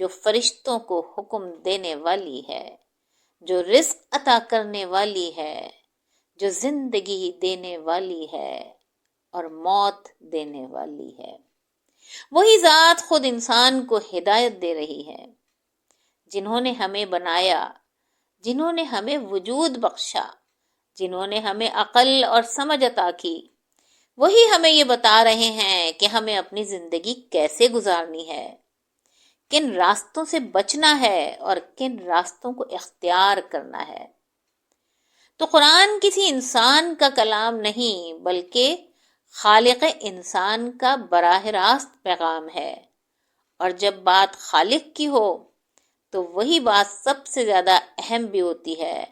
جو فرشتوں کو حکم دینے والی ہے، جو رزق عطا کرنے والی ہے، جو زندگی دینے والی ہے اور موت دینے والی ہے۔ وہی ذات خود انسان کو ہدایت دے رہی ہے۔ جنہوں نے ہمیں بنایا، جنہوں نے ہمیں وجود بخشا، جنہوں نے ہمیں عقل اور سمجھ عطا کی، وہی ہمیں یہ بتا رہے ہیں کہ ہمیں اپنی زندگی کیسے گزارنی ہے، کن راستوں سے بچنا ہے اور کن راستوں کو اختیار کرنا ہے۔ تو قرآن کسی انسان کا کلام نہیں بلکہ خالق انسان کا براہ راست پیغام ہے، اور جب بات خالق کی ہو تو وہی بات سب سے زیادہ اہم بھی ہوتی ہے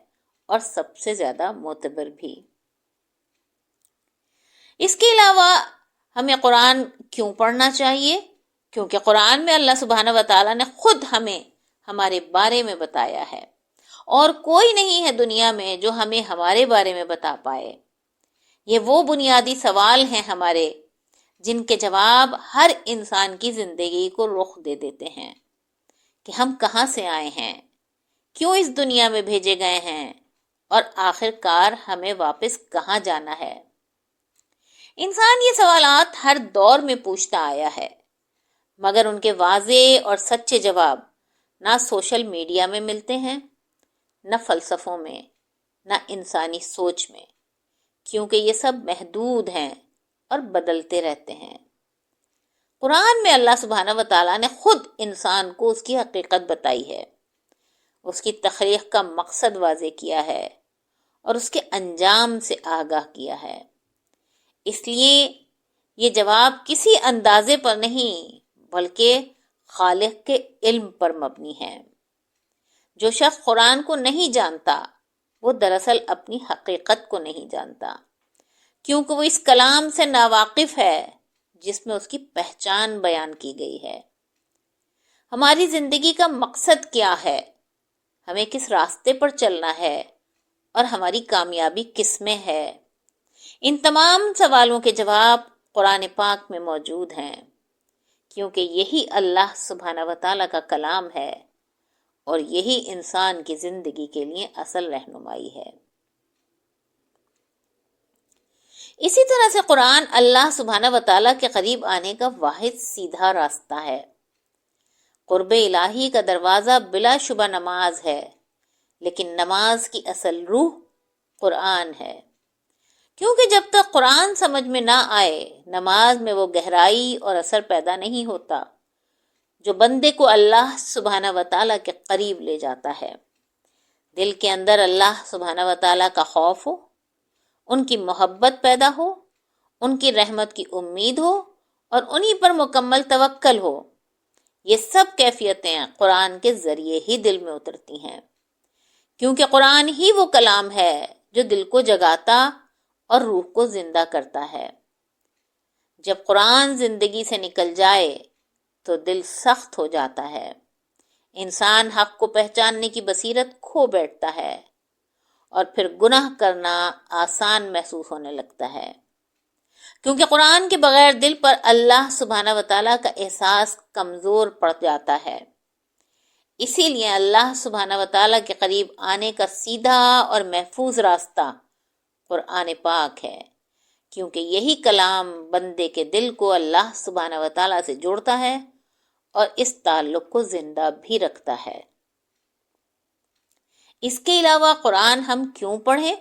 اور سب سے زیادہ معتبر بھی۔ اس کے علاوہ ہمیں قرآن کیوں پڑھنا چاہیے؟ کیونکہ قرآن میں اللہ سبحانہ و تعالیٰ نے خود ہمیں ہمارے بارے میں بتایا ہے، اور کوئی نہیں ہے دنیا میں جو ہمیں ہمارے بارے میں بتا پائے۔ یہ وہ بنیادی سوال ہیں ہمارے، جن کے جواب ہر انسان کی زندگی کو رخ دے دیتے ہیں کہ ہم کہاں سے آئے ہیں، کیوں اس دنیا میں بھیجے گئے ہیں، اور آخر کار ہمیں واپس کہاں جانا ہے۔ انسان یہ سوالات ہر دور میں پوچھتا آیا ہے، مگر ان کے واضح اور سچے جواب نہ سوشل میڈیا میں ملتے ہیں، نہ فلسفوں میں، نہ انسانی سوچ میں، کیونکہ یہ سب محدود ہیں اور بدلتے رہتے ہیں۔ قرآن میں اللہ سبحانہ و تعالیٰ نے خود انسان کو اس کی حقیقت بتائی ہے، اس کی تخلیق کا مقصد واضح کیا ہے اور اس کے انجام سے آگاہ کیا ہے۔ اس لیے یہ جواب کسی اندازے پر نہیں بلکہ خالق کے علم پر مبنی ہے۔ جو شخص قرآن کو نہیں جانتا وہ دراصل اپنی حقیقت کو نہیں جانتا، کیونکہ وہ اس کلام سے ناواقف ہے جس میں اس کی پہچان بیان کی گئی ہے۔ ہماری زندگی کا مقصد کیا ہے، ہمیں کس راستے پر چلنا ہے اور ہماری کامیابی کس میں ہے، ان تمام سوالوں کے جواب قرآن پاک میں موجود ہیں، کیونکہ یہی اللہ سبحانہ و تعالیٰ کا کلام ہے اور یہی انسان کی زندگی کے لیے اصل رہنمائی ہے۔ اسی طرح سے قرآن اللہ سبحانہ و تعالیٰ کے قریب آنے کا واحد سیدھا راستہ ہے۔ قرب الہی کا دروازہ بلا شبہ نماز ہے، لیکن نماز کی اصل روح قرآن ہے، کیونکہ جب تک قرآن سمجھ میں نہ آئے نماز میں وہ گہرائی اور اثر پیدا نہیں ہوتا جو بندے کو اللہ سبحانہ و تعالیٰ کے قریب لے جاتا ہے۔ دل کے اندر اللہ سبحانہ و تعالیٰ کا خوف ہو، ان کی محبت پیدا ہو، ان کی رحمت کی امید ہو اور انہی پر مکمل توکل ہو، یہ سب کیفیتیں قرآن کے ذریعے ہی دل میں اترتی ہیں، کیونکہ قرآن ہی وہ کلام ہے جو دل کو جگاتا اور روح کو زندہ کرتا ہے۔ جب قرآن زندگی سے نکل جائے تو دل سخت ہو جاتا ہے، انسان حق کو پہچاننے کی بصیرت کھو بیٹھتا ہے اور پھر گناہ کرنا آسان محسوس ہونے لگتا ہے، کیونکہ قرآن کے بغیر دل پر اللہ سبحانہ و تعالیٰ کا احساس کمزور پڑ جاتا ہے۔ اسی لیے اللہ سبحانہ و تعالیٰ کے قریب آنے کا سیدھا اور محفوظ راستہ قرآن پاک ہے، کیونکہ یہی کلام بندے کے دل کو اللہ سبحانہ و تعالیٰ سے جوڑتا ہے اور اس تعلق کو زندہ بھی رکھتا ہے۔ اس کے علاوہ قرآن ہم کیوں پڑھیں؟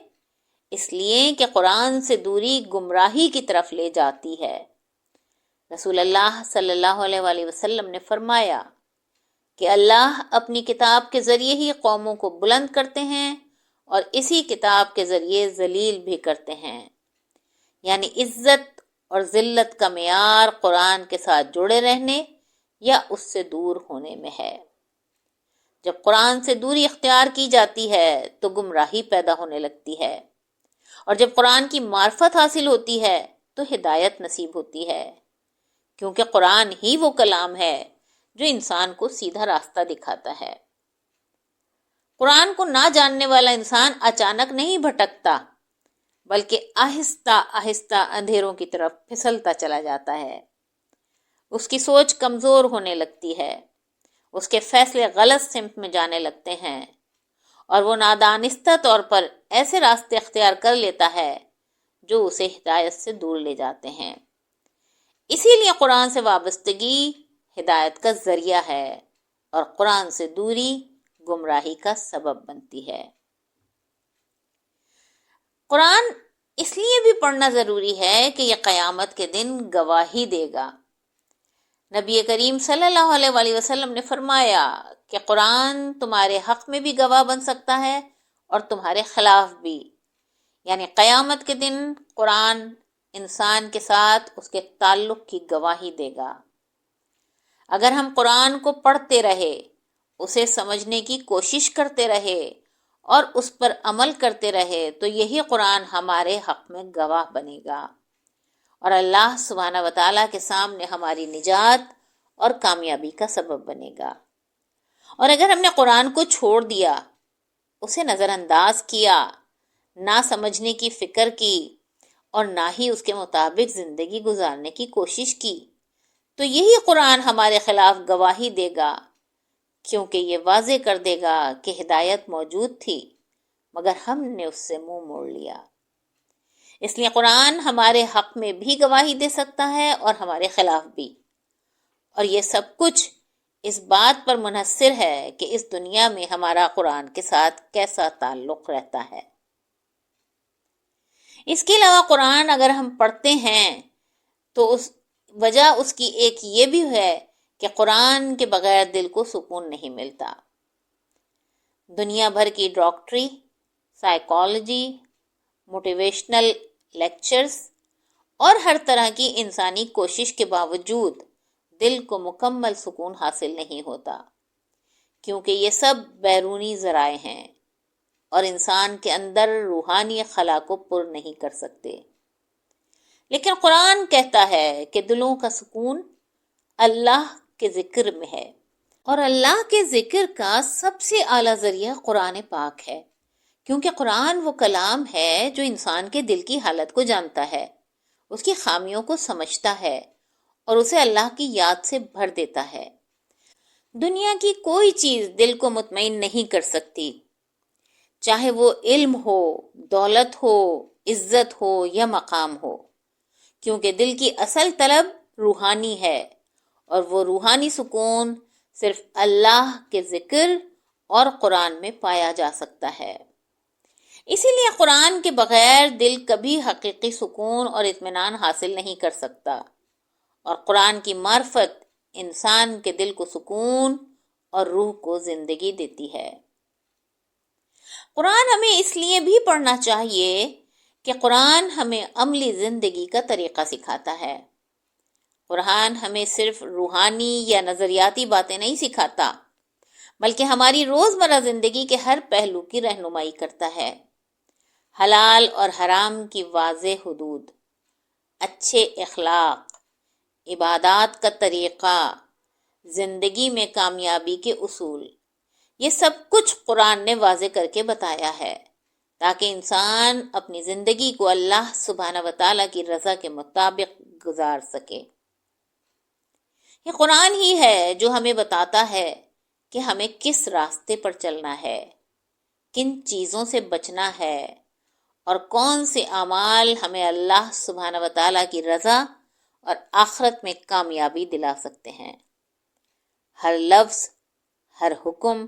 اس لیے کہ قرآن سے دوری گمراہی کی طرف لے جاتی ہے۔ رسول اللہ صلی اللہ علیہ وآلہ وسلم نے فرمایا کہ اللہ اپنی کتاب کے ذریعے ہی قوموں کو بلند کرتے ہیں اور اسی کتاب کے ذریعے ذلیل بھی کرتے ہیں، یعنی عزت اور ذلت کا معیار قرآن کے ساتھ جڑے رہنے یا اس سے دور ہونے میں ہے۔ جب قرآن سے دوری اختیار کی جاتی ہے تو گمراہی پیدا ہونے لگتی ہے، اور جب قرآن کی معرفت حاصل ہوتی ہے تو ہدایت نصیب ہوتی ہے، کیونکہ قرآن ہی وہ کلام ہے جو انسان کو سیدھا راستہ دکھاتا ہے۔ قرآن کو نہ جاننے والا انسان اچانک نہیں بھٹکتا، بلکہ آہستہ آہستہ اندھیروں کی طرف پھسلتا چلا جاتا ہے۔ اس کی سوچ کمزور ہونے لگتی ہے اس کے فیصلے غلط سمت میں جانے لگتے ہیں اور وہ نادانستہ طور پر ایسے راستے اختیار کر لیتا ہے جو اسے ہدایت سے دور لے جاتے ہیں۔ اسی لیے قرآن سے وابستگی ہدایت کا ذریعہ ہے اور قرآن سے دوری گمراہی کا سبب بنتی ہے۔ قرآن اس لیے بھی پڑھنا ضروری ہے کہ یہ قیامت کے دن گواہی دے گا۔ نبی کریم صلی اللہ علیہ وآلہ وسلم نے فرمایا کہ قرآن تمہارے حق میں بھی گواہ بن سکتا ہے اور تمہارے خلاف بھی، یعنی قیامت کے دن قرآن انسان کے ساتھ اس کے تعلق کی گواہی دے گا۔ اگر ہم قرآن کو پڑھتے رہے، اسے سمجھنے کی کوشش کرتے رہے اور اس پر عمل کرتے رہے تو یہی قرآن ہمارے حق میں گواہ بنے گا اور اللہ سبحانہ و تعالیٰ کے سامنے ہماری نجات اور کامیابی کا سبب بنے گا۔ اور اگر ہم نے قرآن کو چھوڑ دیا، اسے نظر انداز کیا، نہ سمجھنے کی فکر کی اور نہ ہی اس کے مطابق زندگی گزارنے کی کوشش کی، تو یہی قرآن ہمارے خلاف گواہی دے گا، کیونکہ یہ واضح کر دے گا کہ ہدایت موجود تھی مگر ہم نے اس سے منہ موڑ لیا۔ اس لیے قرآن ہمارے حق میں بھی گواہی دے سکتا ہے اور ہمارے خلاف بھی، اور یہ سب کچھ اس بات پر منحصر ہے کہ اس دنیا میں ہمارا قرآن کے ساتھ کیسا تعلق رہتا ہے۔ اس کے علاوہ قرآن اگر ہم پڑھتے ہیں تو وجہ اس کی ایک یہ بھی ہے کہ قرآن کے بغیر دل کو سکون نہیں ملتا۔ دنیا بھر کی ڈاکٹری، سائیکالوجی، موٹیویشنل لیکچرز اور ہر طرح کی انسانی کوشش کے باوجود دل کو مکمل سکون حاصل نہیں ہوتا، کیونکہ یہ سب بیرونی ذرائع ہیں اور انسان کے اندر روحانی خلا کو پر نہیں کر سکتے۔ لیکن قرآن کہتا ہے کہ دلوں کا سکون اللہ کے ذکر میں ہے، اور اللہ کے ذکر کا سب سے اعلیٰ ذریعہ قرآن پاک ہے، کیونکہ قرآن وہ کلام ہے جو انسان کے دل کی حالت کو جانتا ہے، اس کی خامیوں کو سمجھتا ہے اور اسے اللہ کی یاد سے بھر دیتا ہے۔ دنیا کی کوئی چیز دل کو مطمئن نہیں کر سکتی، چاہے وہ علم ہو، دولت ہو، عزت ہو یا مقام ہو، کیونکہ دل کی اصل طلب روحانی ہے اور وہ روحانی سکون صرف اللہ کے ذکر اور قرآن میں پایا جا سکتا ہے۔ اسی لیے قرآن کے بغیر دل کبھی حقیقی سکون اور اطمینان حاصل نہیں کر سکتا، اور قرآن کی معرفت انسان کے دل کو سکون اور روح کو زندگی دیتی ہے۔ قرآن ہمیں اس لیے بھی پڑھنا چاہیے کہ قرآن ہمیں عملی زندگی کا طریقہ سکھاتا ہے۔ قرآن ہمیں صرف روحانی یا نظریاتی باتیں نہیں سکھاتا، بلکہ ہماری روزمرہ زندگی کے ہر پہلو کی رہنمائی کرتا ہے۔ حلال اور حرام کی واضح حدود، اچھے اخلاق، عبادات کا طریقہ، زندگی میں کامیابی کے اصول، یہ سب کچھ قرآن نے واضح کر کے بتایا ہے تاکہ انسان اپنی زندگی کو اللہ سبحانہ و تعالیٰ کی رضا کے مطابق گزار سکے۔ یہ قرآن ہی ہے جو ہمیں بتاتا ہے کہ ہمیں کس راستے پر چلنا ہے، کن چیزوں سے بچنا ہے اور کون سے اعمال ہمیں اللہ سبحانہ و تعالیٰ کی رضا اور آخرت میں کامیابی دلا سکتے ہیں۔ ہر لفظ، ہر حکم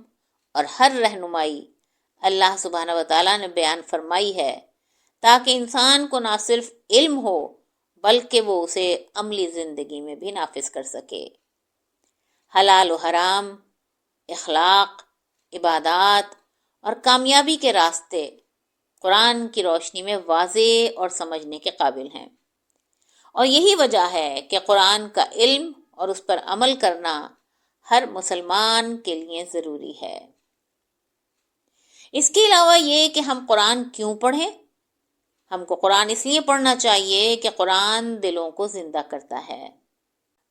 اور ہر رہنمائی اللہ سبحانہ و تعالیٰ نے بیان فرمائی ہے تاکہ انسان کو نہ صرف علم ہو بلکہ وہ اسے عملی زندگی میں بھی نافذ کر سکے۔ حلال و حرام، اخلاق، عبادات اور کامیابی کے راستے قرآن کی روشنی میں واضح اور سمجھنے کے قابل ہیں، اور یہی وجہ ہے کہ قرآن کا علم اور اس پر عمل کرنا ہر مسلمان کے لیے ضروری ہے۔ اس کے علاوہ یہ کہ ہم قرآن کیوں پڑھیں؟ ہم کو قرآن اس لیے پڑھنا چاہیے کہ قرآن دلوں کو زندہ کرتا ہے۔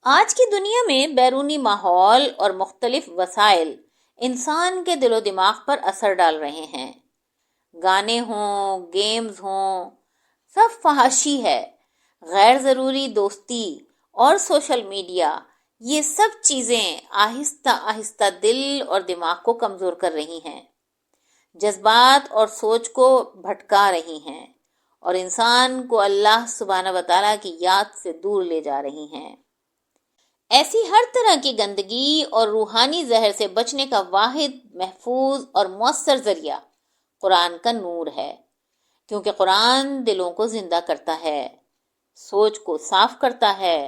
آج کی دنیا میں بیرونی ماحول اور مختلف وسائل انسان کے دل و دماغ پر اثر ڈال رہے ہیں۔ گانے ہوں، گیمز ہوں، سب فحاشی ہے۔ غیر ضروری دوستی اور سوشل میڈیا یہ سب چیزیں آہستہ آہستہ دل اور دماغ کو کمزور کر رہی ہیں، جذبات اور سوچ کو بھٹکا رہی ہیں اور انسان کو اللہ سبحانہ و تعالیٰ کی یاد سے دور لے جا رہی ہیں۔ ایسی ہر طرح کی گندگی اور روحانی زہر سے بچنے کا واحد محفوظ اور مؤثر ذریعہ قرآن کا نور ہے، کیونکہ قرآن دلوں کو زندہ کرتا ہے، سوچ کو صاف کرتا ہے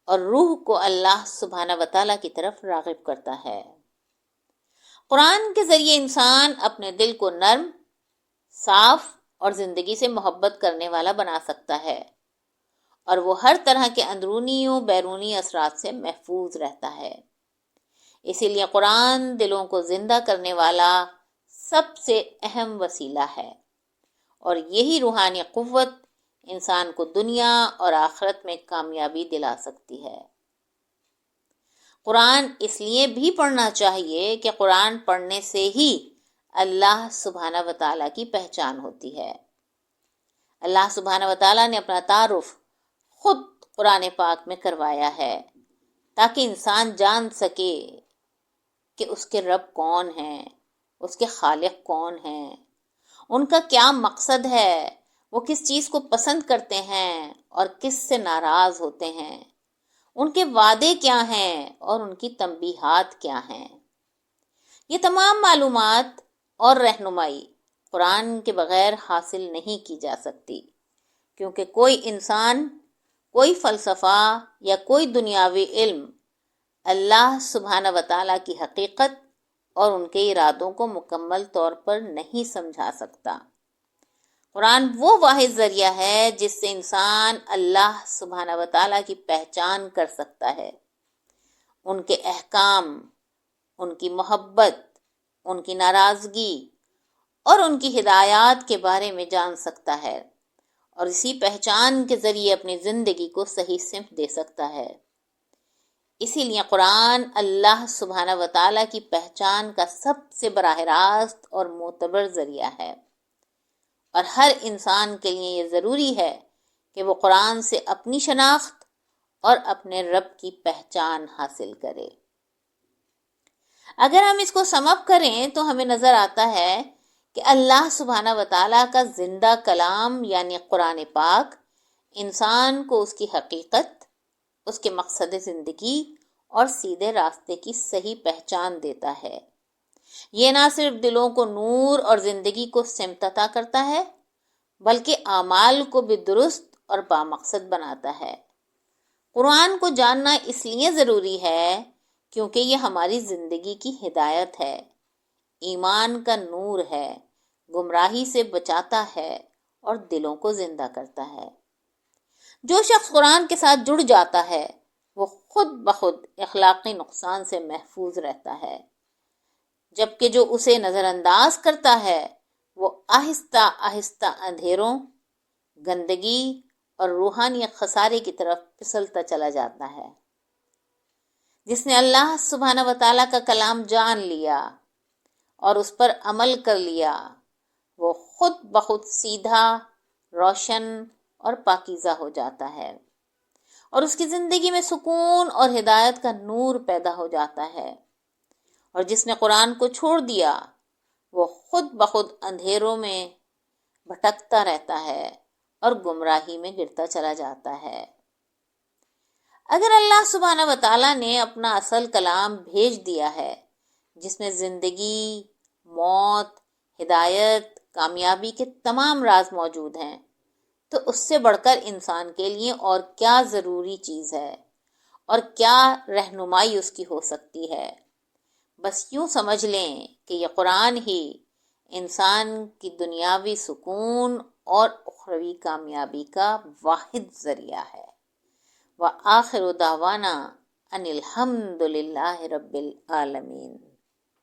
اور روح کو اللہ سبحانہ و تعالیٰ کی طرف راغب کرتا ہے۔ قرآن کے ذریعے انسان اپنے دل کو نرم، صاف اور زندگی سے محبت کرنے والا بنا سکتا ہے، اور وہ ہر طرح کے اندرونی و بیرونی اثرات سے محفوظ رہتا ہے۔ اسی لیے قرآن دلوں کو زندہ کرنے والا سب سے اہم وسیلہ ہے، اور یہی روحانی قوت انسان کو دنیا اور آخرت میں کامیابی دلا سکتی ہے۔ قرآن اس لیے بھی پڑھنا چاہیے کہ قرآن پڑھنے سے ہی اللہ سبحانہ و تعالیٰ کی پہچان ہوتی ہے۔ اللہ سبحانہ و تعالیٰ نے اپنا تعارف خود قرآن پاک میں کروایا ہے، تاکہ انسان جان سکے کہ اس کے رب کون ہیں، اس کے خالق کون ہیں، ان کا کیا مقصد ہے، وہ کس چیز کو پسند کرتے ہیں اور کس سے ناراض ہوتے ہیں، ان کے وعدے کیا ہیں اور ان کی تنبیہات کیا ہیں۔ یہ تمام معلومات اور رہنمائی قرآن کے بغیر حاصل نہیں کی جا سکتی، کیونکہ کوئی انسان، کوئی فلسفہ یا کوئی دنیاوی علم اللہ سبحانہ و تعالیٰ کی حقیقت اور ان کے ارادوں کو مکمل طور پر نہیں سمجھا سکتا۔ قرآن وہ واحد ذریعہ ہے جس سے انسان اللہ سبحانہ و تعالیٰ کی پہچان کر سکتا ہے، ان کے احکام، ان کی محبت، ان کی ناراضگی اور ان کی ہدایات کے بارے میں جان سکتا ہے، اور اسی پہچان کے ذریعے اپنی زندگی کو صحیح سمت دے سکتا ہے۔ اسی لیے قرآن اللہ سبحانہ و تعالیٰ کی پہچان کا سب سے براہ راست اور معتبر ذریعہ ہے، اور ہر انسان کے لیے یہ ضروری ہے کہ وہ قرآن سے اپنی شناخت اور اپنے رب کی پہچان حاصل کرے۔ اگر ہم اس کو سم اپ کریں تو ہمیں نظر آتا ہے کہ اللہ سبحانہ و تعالیٰ کا زندہ کلام یعنی قرآن پاک انسان کو اس کی حقیقت، اس کے مقصد زندگی اور سیدھے راستے کی صحیح پہچان دیتا ہے۔ یہ نہ صرف دلوں کو نور اور زندگی کو سمت عطا کرتا ہے، بلکہ اعمال کو بھی درست اور بامقصد بناتا ہے۔ قرآن کو جاننا اس لیے ضروری ہے کیونکہ یہ ہماری زندگی کی ہدایت ہے، ایمان کا نور ہے، گمراہی سے بچاتا ہے اور دلوں کو زندہ کرتا ہے۔ جو شخص قرآن کے ساتھ جڑ جاتا ہے وہ خود بخود اخلاقی نقصان سے محفوظ رہتا ہے، جبکہ جو اسے نظر انداز کرتا ہے وہ آہستہ آہستہ اندھیروں، گندگی اور روحانی خسارے کی طرف پھسلتا چلا جاتا ہے۔ جس نے اللہ سبحانہ و تعالیٰ کا کلام جان لیا اور اس پر عمل کر لیا، وہ خود بخود سیدھا، روشن اور پاکیزہ ہو جاتا ہے، اور اس کی زندگی میں سکون اور ہدایت کا نور پیدا ہو جاتا ہے۔ اور جس نے قرآن کو چھوڑ دیا وہ خود بخود اندھیروں میں بھٹکتا رہتا ہے اور گمراہی میں گرتا چلا جاتا ہے۔ اگر اللہ سبحانہ و تعالیٰ نے اپنا اصل کلام بھیج دیا ہے جس میں زندگی، موت، ہدایت، کامیابی کے تمام راز موجود ہیں، تو اس سے بڑھ کر انسان کے لیے اور کیا ضروری چیز ہے اور کیا رہنمائی اس کی ہو سکتی ہے۔ بس یوں سمجھ لیں کہ یہ قرآن ہی انسان کی دنیاوی سکون اور اخروی کامیابی کا واحد ذریعہ ہے۔ وآخر دعوانا ان الحمد للہ رب العالمین۔